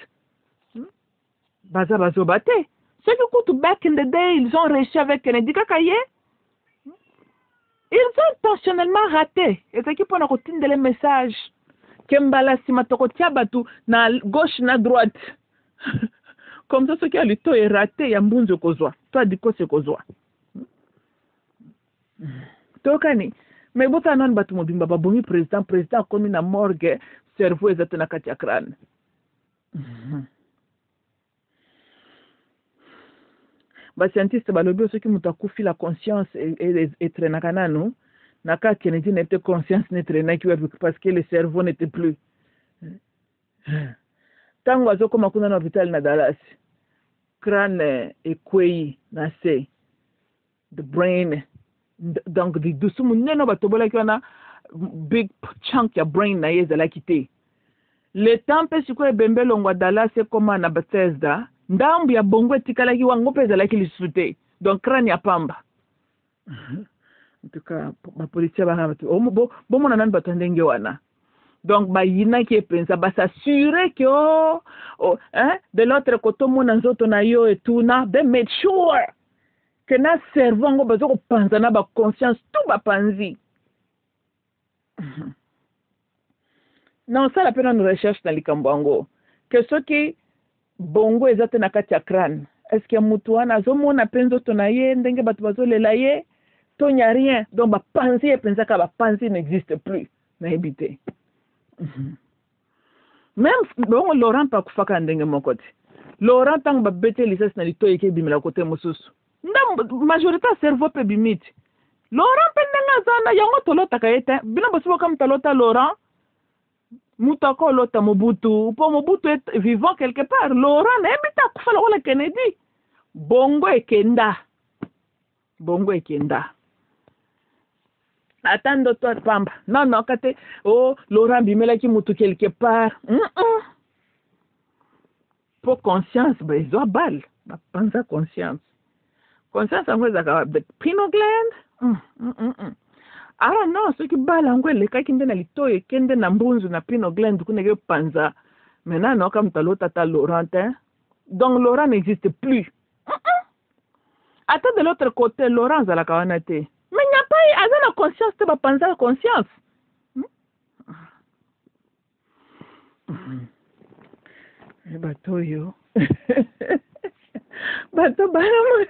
Baza bazobate. Ceux qui coûtent back in the day, ils ont réussi avec Kennedy kaka ye. Ils ont intentionnellement raté. Et c'est qui pour nous continuer les messages. Kembala simatokoti batu na gauche na droite. Comme ça, ce qui a lutté est raté. Ya mbunzo kozwa. Toi diko se kozwa. Tokani. Mais bota non batu mobimba babongi président comme na morgue cerveau ezate na kati ya crâne. Scientiste balobi ceux qui mutakufi la conscience et traînaka nanu naka Kennedy n'était conscience ne traînaki parce que le cerveau n'était plus tango azokoma kuna na hôpital na Dallas crâne ekwei na se the brain donc di dusumu neno batobola kiona big chunk ya brain na yeza la kité le temps pe siko ebembelo ngwa Dallas ekoma na Bethesda ndambu ya bongo etikalaki wango peza laki lisute donc crâne ya pamba en tout cas ma police ba ngaba bo mona nan batandenge wana donc ba yina ki pensa ba s'assurer que de l'autre côté mona nzoto na yo etuna they made sure que na cerveau ngo bazo ko panza na ba conscience tout ba panzi non ça la peine une recherche dans likambo ngo que ce qui bongo ezate na kati ya crâne est-ce que mutu wana azomona penzo to na ye ndenge batu bazolela ye to nya rien donc ba penser pensa ka ba penser n'existe plus na ebité même bongo Laurent pa kufaka ndenge mokoti Laurent tang ba bete lisas na litoye ke bimela côté mususu ndam majorité cerveau pe bimiti Laurent pe ndanga zana yango tolota ka yete bino bosibo kam talota Laurent Moutako lota Mobutu, pour Mobutu est vivant quelque part. Laurent n'habita kufala wala Kennedy. Bongo et Kenda. Attends toi pamba. Non, kate Laurent bimela ki mutu quelque part. Pour conscience, ils ont balle. Pensa conscience. Conscience en quoi Pinot gland. Ah non, ce qui bala ngwe le ka kinde na litoye kende na mbunzu na Pinot Gland kunege panza. Maintenant non comme talo tata Laurent. Donc Laurent n'existe plus. Attends de l'autre côté Laurent za la kawanate. Mais n'y a pas azana conscience te ba panza conscience. Bato yo. Bato bana mo.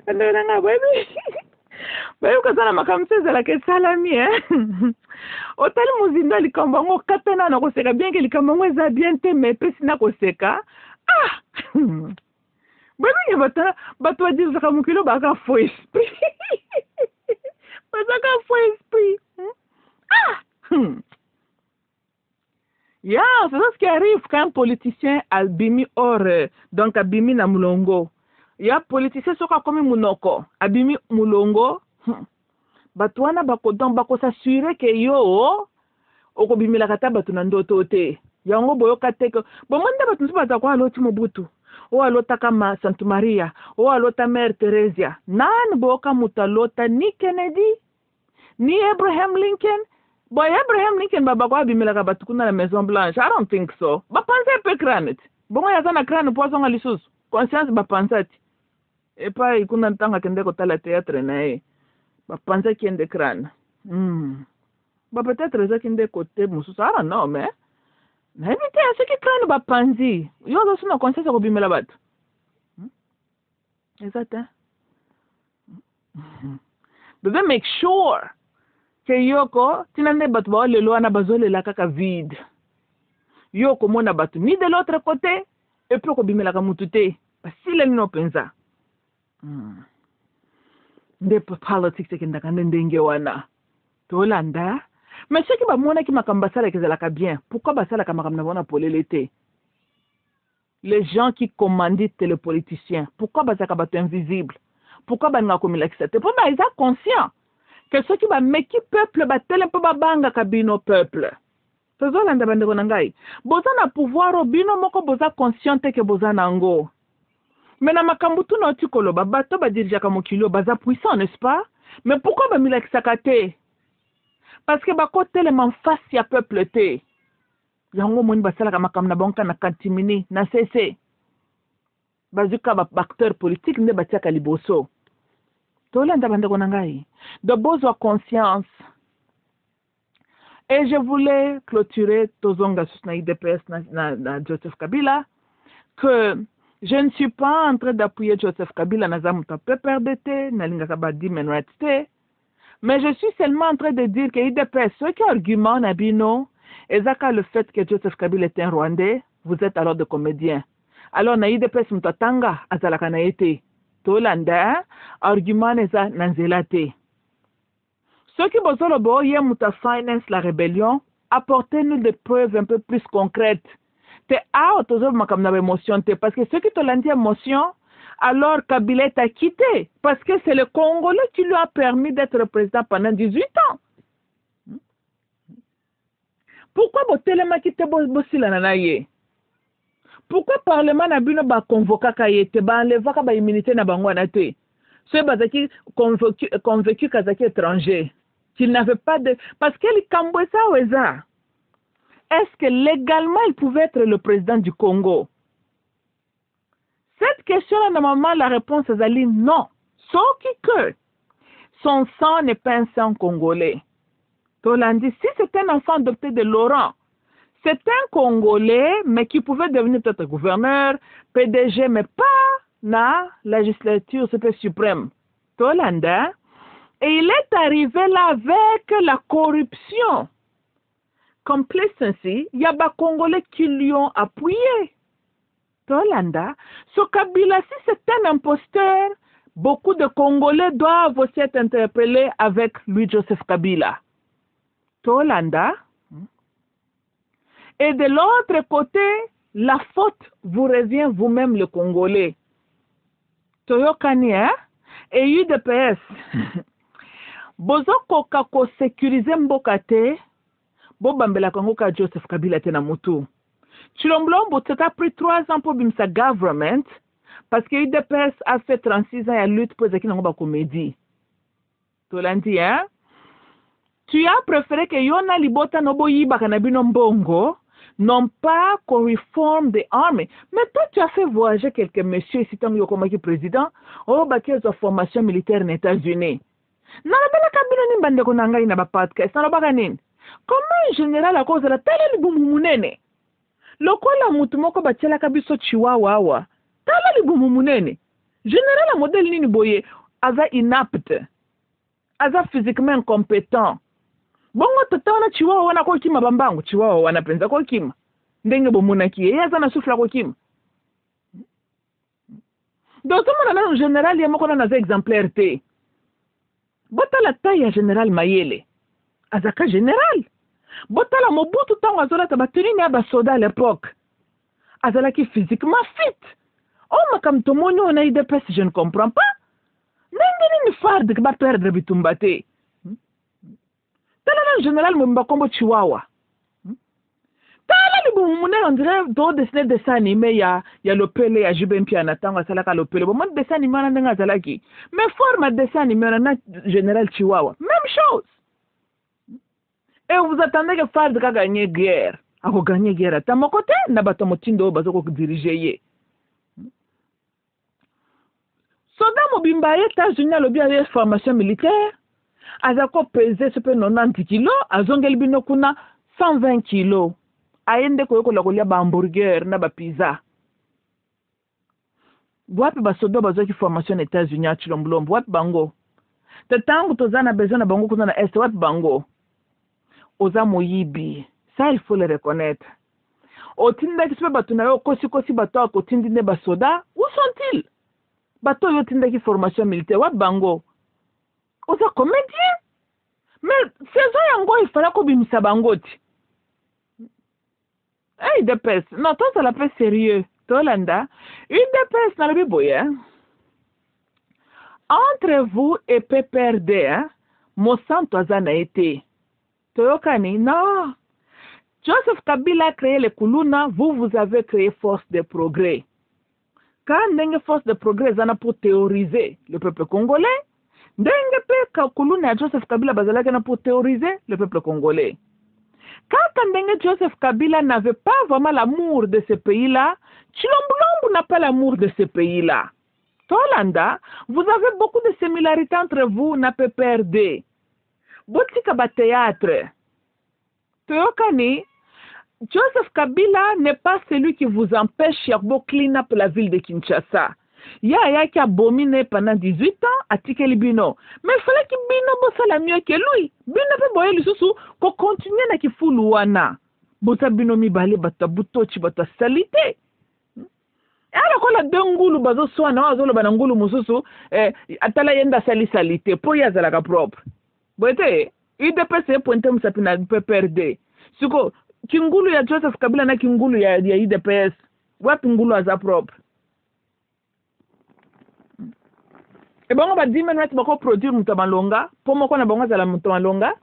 Bana nga baby. Bayo kazana makamseza la ke salami Hotel muzinda likambo ngo katana na koseka bien que likambo ngo eza bien te mais pesi na koseka bani bata bato adiza ka mukilo baka fo esprit baka fo esprit Yeah, c'est ça ce qui arrive quand un politicien a bimi or, donc a bimi na mulongo. Il y a politicien soka komi munoko, a bimi mulongo. Batu wana bako s'assurer que yo oko bimila kata batu na ndoto te. Yango boyo kateke. Bomanda batu nsuba za kwa aloti Mobutu. O alota kama Santa Maria, o alota Mère Teresa. Nan boka mutalota ni Kennedy, ni Abraham Lincoln. Boy, Abraham Lincoln baba kwa bimila ka batu kuna la Maison Blanche. I don't think so. Bapanze pe kranet. Bongo ya zana krane poisson alisusu. Conscience bapansati. Et pas ikuna ntanga kende kotala théâtre na bapanze kiende crâne. Peut-être ça kende côté mususu. I don't know, mais na éviter ce qui crâne bapanzi. Yo zo na conscience ko bimela batu. Exact. Bebe make sure que yoko tinande batu ba lelo ana bazole la kaka vide. Yoko mona batu ni de l'autre côté et puis ko bimela ka mutute. Basile ni no penza. Nde politics ekendaka ndenge wana tolanda mais ceux qui bamona ki makambo basalaka ezalaka bien pourquoi basalaka makambo na bona polele te les gens qui commanditent les politiciens pourquoi bazalaka bato invisible pourquoi balingaka komilakisa te mpo baeza conscient que ceux qui bameki peuple batele mpo babangaka bino peuple tozolanda bandeko na ngai boza na pouvoir o bino moko boza conscient te ke boza nango. Mais na makambo tu na tikoloba bato ba dirijaka mokili baza puissant, n'est-ce pas? Mais pourquoi ba milakisaka te? Parce que bako tellement face ya peuple te. Yango moni basalaka makambo na banka na kantimini na cc. Bazuka ba acteur politique nde batiaka liboso. Tolanda bandeko na ngai. De besoin conscience. Et je voulais clôturer tozonga susna IDPS na Joseph Kabila que je ne suis pas en train d'appuyer Joseph Kabila nazamuta PPRDT, nalingaka ba Human Rights Day, mais je suis seulement en train de dire que IDPS, ceux qui argumentent Nabino, ezaka le fait que Joseph Kabila est un Rwandais, vous êtes alors des comédiens. Alors na IDPS mutatanga azalaka na ete. Tolanda argument neza nanzelate. Ceux qui bozolo bo ye muta finance la rébellion, apportez-nous des preuves un peu plus concrètes. T'es out aux autres émotion parce que ceux qui te l'ont dit émotion alors Kabila t'a quitté parce que c'est le Congolais qui lui a permis d'être président pendant 18 ans. Pourquoi botelema quitté bosila nanaye? Pourquoi parlement na bino ba convoquer kayete ba enlever ka ba immunité na bango na te? Ceux bazaki convaincu kazaki étranger qu'il n'avait pas de parce que les Kambwesa weza. Est-ce que légalement il pouvait être le président du Congo? Cette question-là, normalement, la réponse est allée non. Sauf que son sang n'est pas un sang congolais. Tolandi, si c'est un enfant adopté de Laurent, c'est un Congolais, mais qui pouvait devenir peut-être gouverneur, PDG, mais pas na législature suprême. Tolanda, et il est arrivé là avec la corruption. Complacency, il y a des Congolais qui lui ont appuyé. Tolanda, ce Kabila, si c'est un imposteur, beaucoup de Congolais doivent aussi être interpellés avec lui, Joseph Kabila. Tolanda. Et de l'autre côté, la faute vous revient vous-même, le Congolais. Toyokani, hein? Et UDPS. Bozo koka ko sécuriser mbokate. Bobambela Congo ka Joseph Kabila tena mutu. Chilomblombo, ça a pris 3 ans pour bimsa government parce que UDPS a fait 36 ans à lutte pour zaki nango ba comédie. Tolandi, hein? Tu as préféré que Yona Libota Nobo Yiba Kanabino Mbongo non pas qu'on réforme the army. Mais toi, tu as fait voyager quelques messieurs ici, tant que président, au baquet de formation militaire aux États-Unis. Nalabela Kabila ni bande konanga ina ba podcast, nalabaka nini? Comment un général à cause de la tala libumu munene? Lokola mutu moko batiela kabiso chiwawa awa. Tala libumu munene. Général à modèle nini boye, aza inapte. Aza physiquement incompétent. Bongo tatawana chiwawa wana kwa kima bambangu, chiwawa wana penza kwa kima. Ndenge bomuna kie, aza na sufla kwa kima. Donc, un général, il y a un exemplaire. Bota la taille général Mayele. Azaka général. botala Mobutu tango azolata bateni ya basoda à l'époque azalaki physiquement fit. Oh makam tomoni on a UDPS, je ne comprends pas. Nengeni ni farde ba perdre bitumba te. Tala général Mbemba Kombo Chihuahua. Tala li bumune on dirait do dessiné dessin animé ya Lopele ya Jubin Piana tango salaka Lopele. Bon mon dessin animé na ndenga zalaki. Mais forme dessin animé na général Chihuahua. Même chose. Et vous attendez que Farde ka gagner guerre. Ako gagner guerre ta mon côté na bato motindo bazoko diriger ye. Soda mobimba ye États-Unis lobi ya formation militaire. Azako pesé ce peu 90 kilos, azongeli bino kuna 120 kilos. Aende ko yokola kolia ba hamburger na ba pizza. Wapi ba soda bazoki formation aux États-Unis à Chilomblombo, wapi bango. Tatangu tozana besoin na bango kuna na est, wapi bango. Oza moyibi. Ça il faut le reconnaître. Otinda ki bato na yo kosi bato akotindi ne ba soda, où sont-ils? Bato yo tinda ki formation militaire, wapi bango. Oza comédien. Mais saison yango il fallait ko bimisa bangoti. Hey, UDPS. Non, toi, ça la fait sérieux. Tolanda. UDPS, n'a pas boye. Entre vous et PPRD, mon sang, toi, ça n'a été. Toyokani, non. Joseph Kabila a créé les Kuluna, vous avez créé Force de Progrès. Quand Ndenge Force de Progrès, ça n'a pour théoriser le peuple congolais, Ndenge Pe Kuluna Joseph Kabila Bazalaka pour théoriser le peuple congolais. Quand Ndenge Joseph Kabila n'avait pas vraiment l'amour de ce pays-là, Chilombo n'a pas l'amour de ce pays-là. Tolanda, vous avez beaucoup de similarités entre vous, n'a pas perdu. Botika ba théâtre. Toyokani, Joseph Kabila n'est pas celui qui vous empêche de clean up la ville de Kinshasa. Ya qui a abominé pendant 18 ans à Tikelibino. Mais il fallait que Bino bosse la mieux que lui. Bino peut boyer le sous pour continuer à qui fout l'ouana. Bota Bino mi bale bata buto chi bata salité. Alors quand la dengulu bazo soana azolo banangulu mususu atala yenda salité pour ya zalaka propre. Bote UDPS pointe musapina PPRD. Siko kingulu ya Joseph Kabila na kingulu ya UDPS. Wapi ngulu aza propre. Et bon, on va dire maintenant que tu vas produire mutamalonga. Pour moi, on a besoin de la mutamalonga.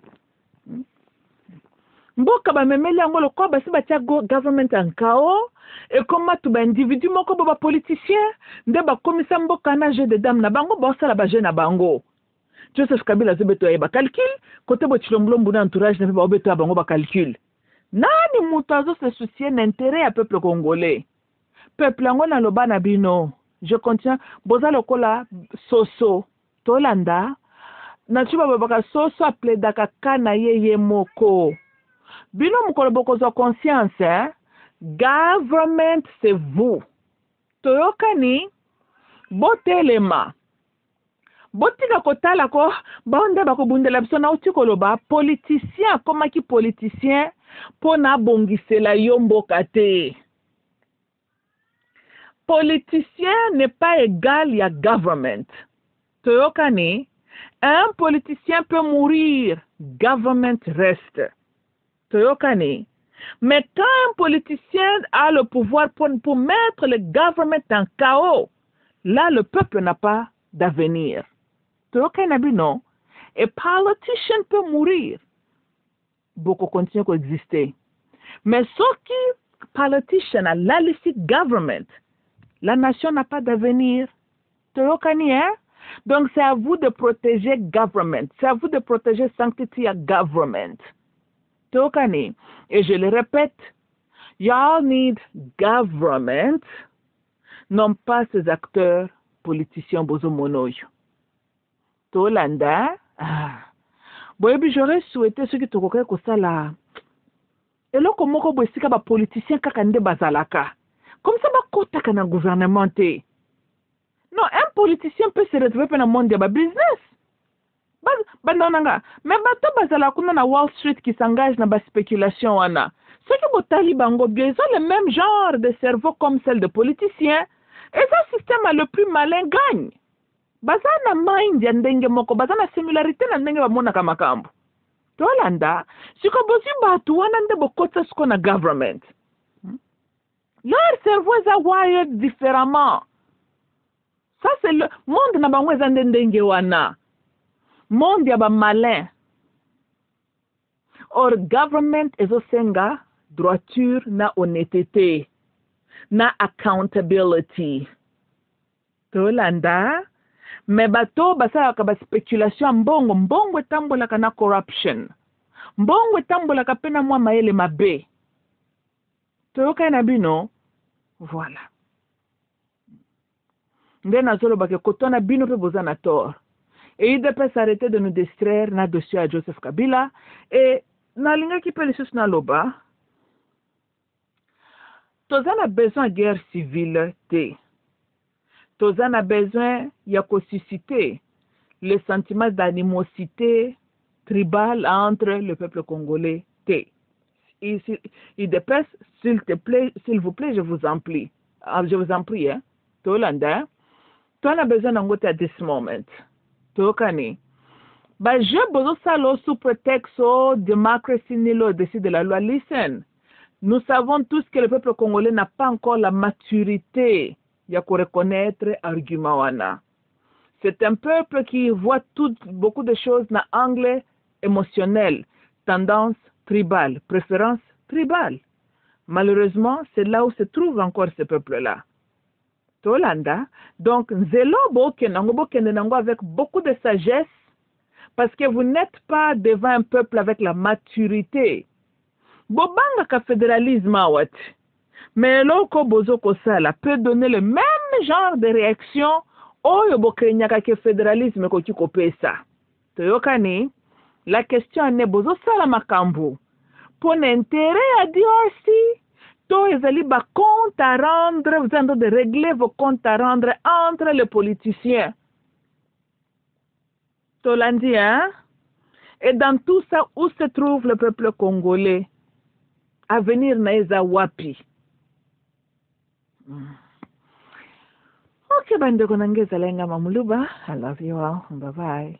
Mboka ba memeli angolo ko ba si ba tia government en chaos et comment tu ba individu moko ba politicien nde ba komisa mboka na jeu de dame na bango ba sala ba jeu na bango. Joseph Kabila zebeto ba calcul côté bo Chilombo na entourage na ba obeto bango ba calcul. Nani mutazo se soucier d'intérêt à peuple congolais. Peuple angona loba na bino. Je continue. Boza lokola soso tolanda na chuba babaka soso appelé daka kana yeye moko. Bino mukolo boko zo conscience government c'est vous. Toyokani botelema. Botika kotala ko baonde bako bundela biso na utikoloba politicien koma ki politicien pona bongisela yomboka te. Politicien n'est pas égal à government. Toyokani, un politicien peut mourir, government reste. Toyokani, mais quand un politicien a le pouvoir pour mettre le government en chaos, là le peuple n'a pas d'avenir. Toyokani, non. Un politicien peut mourir. Beaucoup continuent à exister. Mais ce qui politicien a l'allicite government, la nation n'a pas d'avenir. Hein? Donc c'est à vous de protéger government. C'est à vous de protéger sanctity à government. Et je le répète, y'all need government, non pas ces acteurs politiciens bozo monoyo. Tolanda, boyebi j'aurais souhaité ce qui te recommande comme ça là. Et là comment ko boisika ba politicien kakande bazalaka. Comme ça, il y a un gouvernement. Non, un politicien peut se retrouver dans le monde de business. Mais il y a Wall Street qui s'engage dans la spéculation. Ceux qui ont talibans, ils ont le même genre de cerveau comme celle des politiciens. Et ce système le plus malin gagne. Baza na mind ya ndenge moko, baza na similarité na ndenge ba mona kama kambo. tolanda siko bosi batu wana nde bokota siko na government. Leur cerveau est wired différemment. Ça c'est le monde na bango eza ndenge wana. Monde ya ba malin. Or government ezosenga droiture na honnêteté na accountability. Tolanda me bato basalaka ba speculation mbongo etambolaka na corruption. Mbongo etambolaka pe na mwa mayele mabe. Toyoka na bino voilà. Nde nazoloba ke kotona bino pe boza na tort. Et il peut s'arrêter de nous distraire na dossier à Joseph Kabila et na linga ki pe lisusu na loba. Toza na besoin de guerre civile te. Toza na besoin ya susciter le sentiment d'animosité tribale entre le peuple congolais te. Il dépasse, s'il vous plaît, je vous en prie. Je vous en prie, hein. Tolanda, tu as besoin d'un côté à this moment. Tokani. Bah, je besoin ça sous prétexte de démocratie ni au-dessus de la loi. Listen, nous savons tous que le peuple congolais n'a pas encore la maturité de reconnaître argument wana. C'est un peuple qui voit beaucoup de choses dans l'angle émotionnel, tendance tribale, préférence tribale. Malheureusement, c'est là où se trouve encore ce peuple-là. Tolanda, donc, Nzelo Bokenango avec beaucoup de sagesse, parce que vous n'êtes pas devant un peuple avec la maturité. Bobanga ka fédéralisme awat. Mais l'oko bozoko sala peut donner le même genre de réaction au yobokenyaka ke fédéralisme ko kopesa. Toyokani, la question n'est bozo sala makambu. Pour l'intérêt à DRC, to ezali ba compte à rendre, vous êtes en train de régler vos comptes à rendre entre les politiciens. Tolandi, hein? Et dans tout ça, où se trouve le peuple congolais? Avenir naeza wapi? Ok, bande konangeza lenga mamuluba. I love you all. Bye bye.